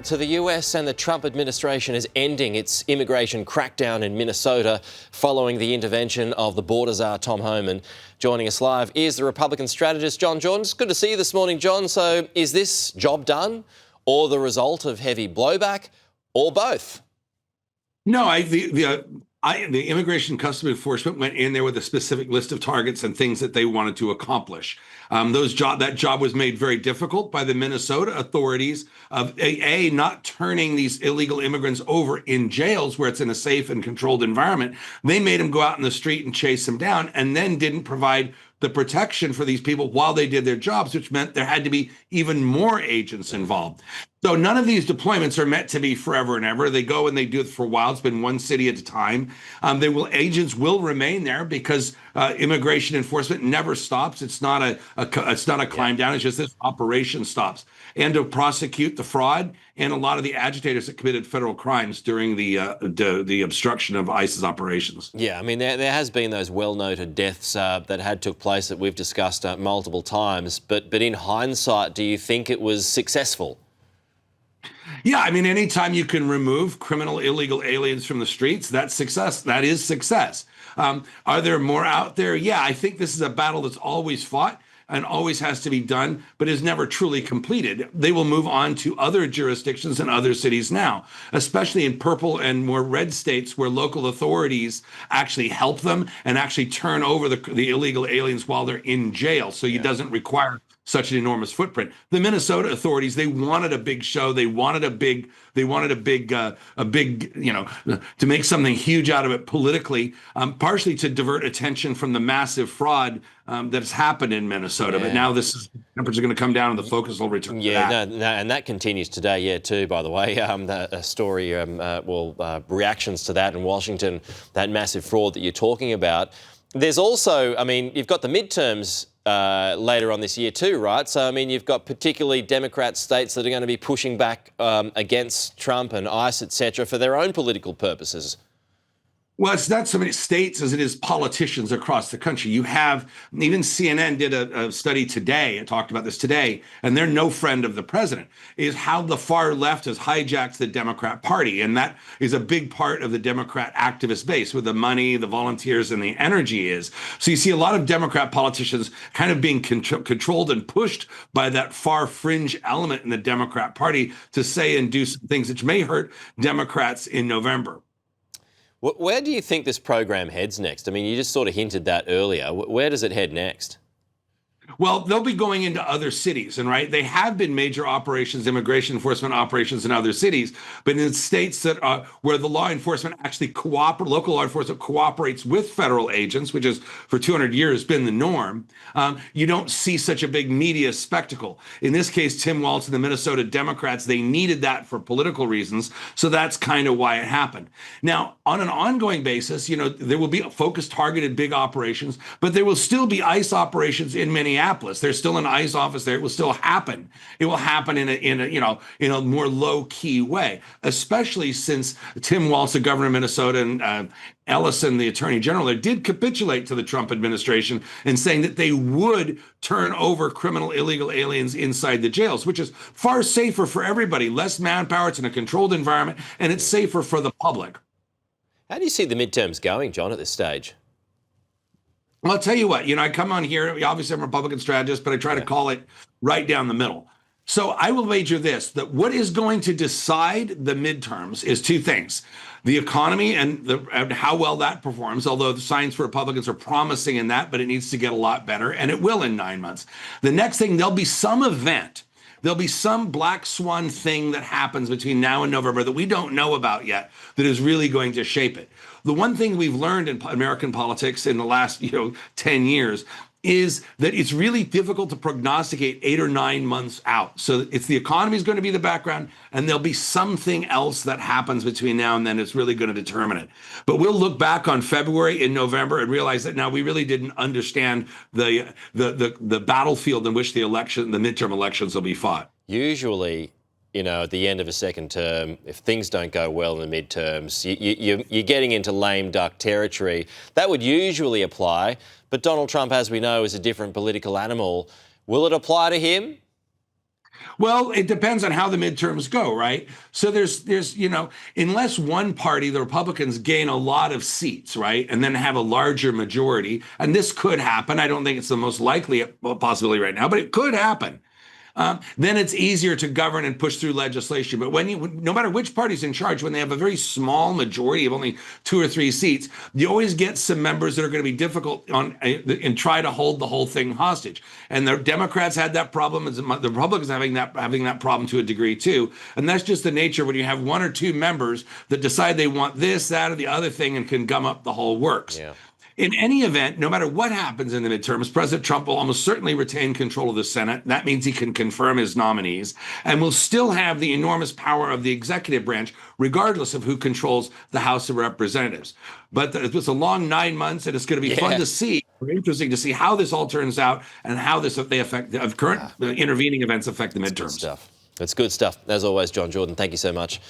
To the US, and the Trump administration is ending its immigration crackdown in Minnesota following the intervention of the border czar Tom Homan. Joining us live is the Republican strategist John Jordan. It's good to see you this morning, John. So is this job done or the result of heavy blowback or both? No, the Immigration Customs Enforcement went in there with a specific list of targets and things that they wanted to accomplish. That job was made very difficult by the Minnesota authorities of not turning these illegal immigrants over in jails where it's in a safe and controlled environment. They made them go out in the street and chase them down, and then didn't provide the protection for these people while they did their jobs, which meant there had to be even more agents involved. So none of these deployments are meant to be forever and ever. They go and they do it for a while. It's been one city at a time. Agents will remain there because immigration enforcement never stops. It's not a climb down. It's just this operation stops, and to prosecute the fraud and a lot of the agitators that committed federal crimes during the obstruction of ICE's operations. Yeah, I mean, there has been those well-noted deaths that took place that we've discussed multiple times. But in hindsight, do you think it was successful? Yeah, I mean, anytime you can remove criminal illegal aliens from the streets, that's success. That is success. Are there more out there? Yeah, I think this is a battle that's always fought and always has to be done, but is never truly completed. They will move on to other jurisdictions and other cities now, especially in purple and more red states where local authorities actually help them and actually turn over the illegal aliens while they're in jail. So it doesn't require such an enormous footprint. The Minnesota authorities, they wanted a big show. They wanted a big, to make something huge out of it politically, partially to divert attention from the massive fraud that has happened in Minnesota. But now temperatures are going to come down and the focus will return to that. No, and that continues today, too, by the way. The story, reactions to that in Washington, that massive fraud that you're talking about. There's also, I mean, you've got the midterms later on this year too, right? So, I mean, you've got particularly Democrat states that are going to be pushing back against Trump and ICE, etc., for their own political purposes. Well, it's not so many states as it is politicians across the country. You have, even CNN did a study today and talked about this today, and they're no friend of the president, is how the far left has hijacked the Democrat Party. And that is a big part of the Democrat activist base, where the money, the volunteers, and the energy is. So you see a lot of Democrat politicians kind of being controlled and pushed by that far fringe element in the Democrat Party to say and do some things which may hurt Democrats in November. Where do you think this program heads next? I mean, you just sort of hinted that earlier. Where does it head next? Well, they'll be going into other cities, and they have been major operations, immigration enforcement operations in other cities, but in states that where the law enforcement actually local law enforcement cooperates with federal agents, which is for 200 years been the norm, you don't see such a big media spectacle. In this case, Tim Walz and the Minnesota Democrats, they needed that for political reasons, so that's kind of why it happened. Now, on an ongoing basis, there will be focused, targeted big operations, but there will still be ICE operations in Minneapolis. There's still an ICE office there. It will still happen. It will happen in a more low key way, especially since Tim Walz, the governor of Minnesota, and Ellison, the attorney general, did capitulate to the Trump administration in saying that they would turn over criminal illegal aliens inside the jails, which is far safer for everybody. Less manpower. It's in a controlled environment, and it's safer for the public. How do you see the midterms going, John, at this stage? Well, I'll tell you what, I come on here, obviously I'm a Republican strategist, but I try to call it right down the middle. So I will wager this, that what is going to decide the midterms is two things: the economy and how well that performs, although the signs for Republicans are promising in that, but it needs to get a lot better, and it will in 9 months. The next thing, there'll be some event. There'll be some black swan thing that happens between now and November that we don't know about yet that is really going to shape it. The one thing we've learned in American politics in the last 10 years is that it's really difficult to prognosticate 8 or 9 months out. So it's the economy is going to be the background, and there'll be something else that happens between now and then that's really going to determine it. But we'll look back on February and November and realize that now we really didn't understand the battlefield in which the midterm elections will be fought. Usually, at the end of a second term, if things don't go well in the midterms, you're getting into lame duck territory. That would usually apply, but Donald Trump, as we know, is a different political animal. Will it apply to him? Well, it depends on how the midterms go, right? So unless one party, the Republicans, gain a lot of seats, right, and then have a larger majority, and this could happen. I don't think it's the most likely possibility right now, but it could happen. Then it's easier to govern and push through legislation. But no matter which party's in charge, when they have a very small majority of only 2 or 3 seats, you always get some members that are going to be difficult and try to hold the whole thing hostage. And the Democrats had that problem, and the Republicans having that problem to a degree too. And that's just the nature when you have 1 or 2 members that decide they want this, that, or the other thing, and can gum up the whole works. Yeah. In any event, no matter what happens in the midterms, President Trump will almost certainly retain control of the Senate. That means he can confirm his nominees and will still have the enormous power of the executive branch, regardless of who controls the House of Representatives. But it's a long 9 months, and it's going to be fun to see, interesting to see how this all turns out and how the current intervening events affect the midterms. Good stuff. It's good stuff. As always, John Jordan, thank you so much.